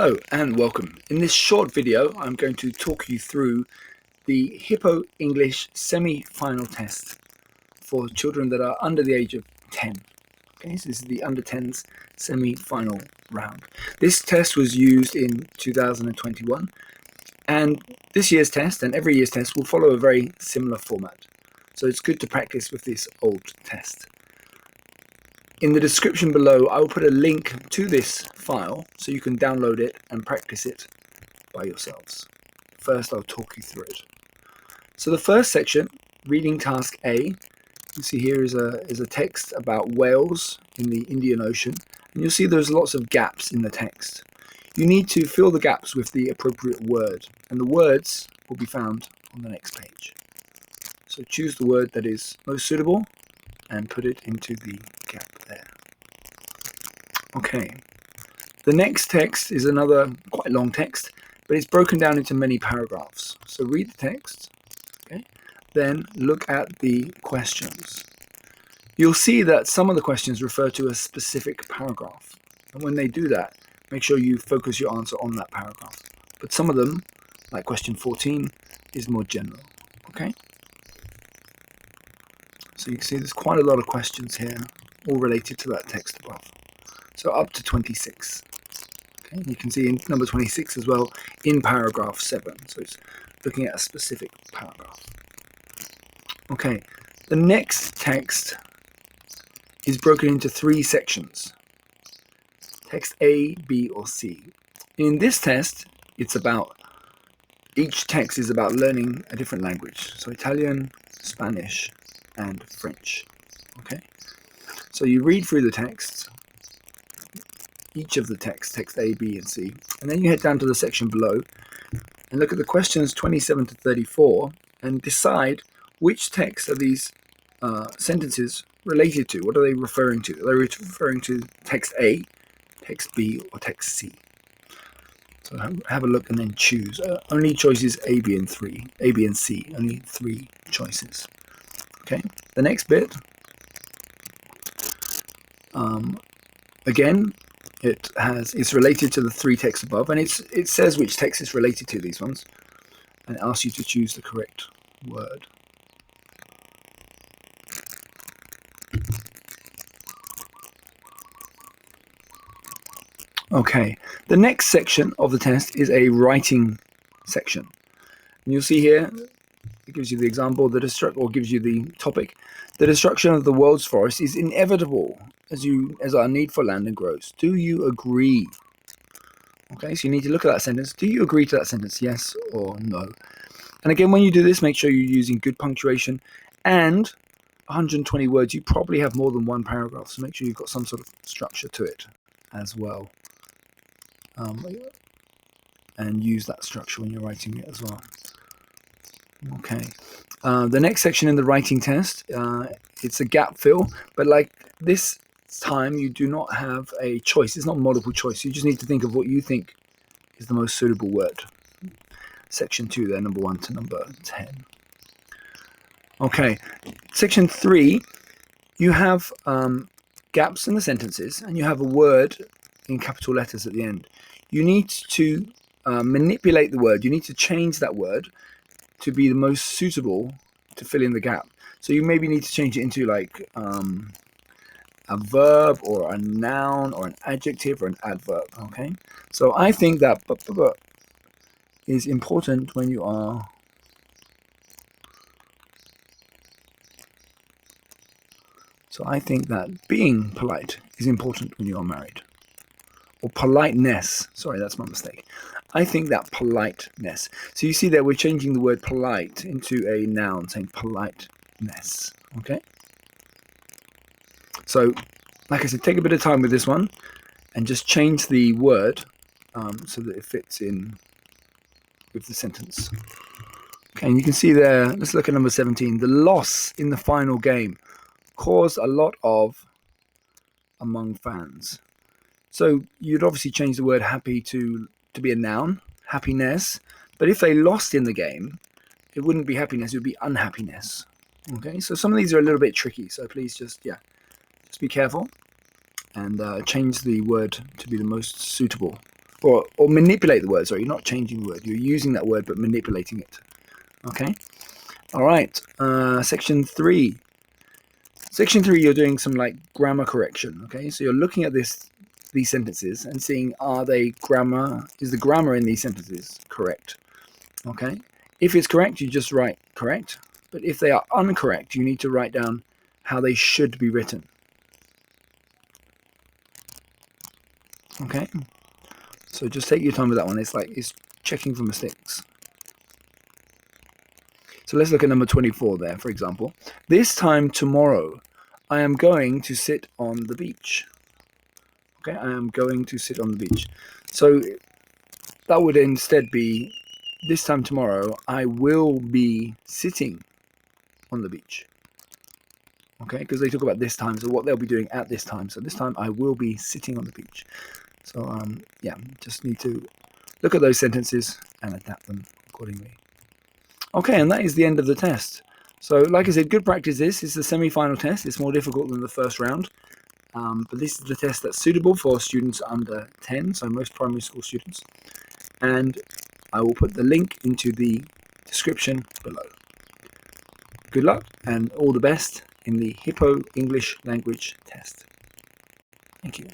Hello and welcome. In this short video, I'm going to talk you through the Hippo English semi-final test for children that are under the age of 10. Okay, so this is the under 10s semi-final round. This test was used in 2021, and this year's test and every year's test will follow a very similar format. So it's good to practice with this old test. In the description below, I will put a link to this file so you can download it and practice it by yourselves. First, I'll talk you through it. So the first section, reading task A, you see here is a text about whales in the Indian Ocean, and you'll see there's lots of gaps in the text. You need to fill the gaps with the appropriate word, and the words will be found on the next page. So choose the word that is most suitable and put it into the gap there. Okay, the next text is another quite long text, but it's broken down into many paragraphs. So read the text, okay? Then look at the questions. You'll see that some of the questions refer to a specific paragraph, and when they do that, make sure you focus your answer on that paragraph. But some of them, like question 14, is more general, okay? So you can see there's quite a lot of questions here, all related to that text above. So up to 26. Okay, you can see in number 26 as well in paragraph 7. So it's looking at a specific paragraph. Okay, the next text is broken into 3 sections. Text A, B, or C. In this test, each text is about learning a different language. So Italian, Spanish, and French. Okay, so you read through the text, each of the text A, B, and C, and then you head down to the section below and look at the questions 27 to 34 and decide which text are these sentences related to. What are they referring to? Are they referring to text A, text B, or text C? So have a look and then choose. Only choices A, B, and C. Only 3 choices. Okay, the next bit, again, it's related to the 3 texts above, and it says which text is related to these ones, and it asks you to choose the correct word. Okay, the next section of the test is a writing section, and you'll see here it gives you the example, gives you the topic. The destruction of the world's forest is inevitable as our need for land grows. Do you agree? Okay, so you need to look at that sentence. Do you agree to that sentence? Yes or no? And again, when you do this, make sure you're using good punctuation. And 120 words, you probably have more than 1 paragraph, so make sure you've got some sort of structure to it as well. And use that structure when you're writing it as well. Okay, the next section in the writing test, it's a gap fill, but like this time you do not have a choice. It's not multiple choice. You just need to think of what you think is the most suitable word. Section 2 there, number 1 to number 10. Okay, section 3, you have gaps in the sentences, and you have a word in capital letters at the end. You need to manipulate the word. You need to change that word to be the most suitable to fill in the gap. So you maybe need to change it into like a verb or a noun or an adjective or an adverb. Okay, so I think that is important when you are being polite is important when you are married. Or politeness. Sorry, that's my mistake. I think that politeness. So you see there we're changing the word polite into a noun, saying politeness. Okay? So, like I said, take a bit of time with this one and just change the word so that it fits in with the sentence. Okay, and you can see there, let's look at number 17. The loss in the final game caused a lot of among fans. So you'd obviously change the word happy to be a noun, happiness. But if they lost in the game, it wouldn't be happiness, it would be unhappiness. Okay, so some of these are a little bit tricky. So please just be careful and change the word to be the most suitable or manipulate the word. Sorry, you're not changing the word. You're using that word but manipulating it. Okay. All right. Section 3. Section 3, you're doing some like grammar correction. Okay, so you're looking at these sentences and seeing is the grammar in these sentences correct? Okay. If it's correct, you just write correct. But if they are incorrect, you need to write down how they should be written. Okay. So just take your time with that one. It's checking for mistakes. So let's look at number 24 there, for example. This time tomorrow, I am going to sit on the beach. Okay, I am going to sit on the beach. So that would instead be, this time tomorrow, I will be sitting on the beach. Okay, because they talk about this time, so what they'll be doing at this time. So this time I will be sitting on the beach. So yeah, just need to look at those sentences and adapt them accordingly. Okay, and that is the end of the test. So like I said, good practice. This is the semi-final test. It's more difficult than the first round. But this is the test that's suitable for students under 10, so most primary school students. And I will put the link into the description below. Good luck and all the best in the Hippo English language test. Thank you.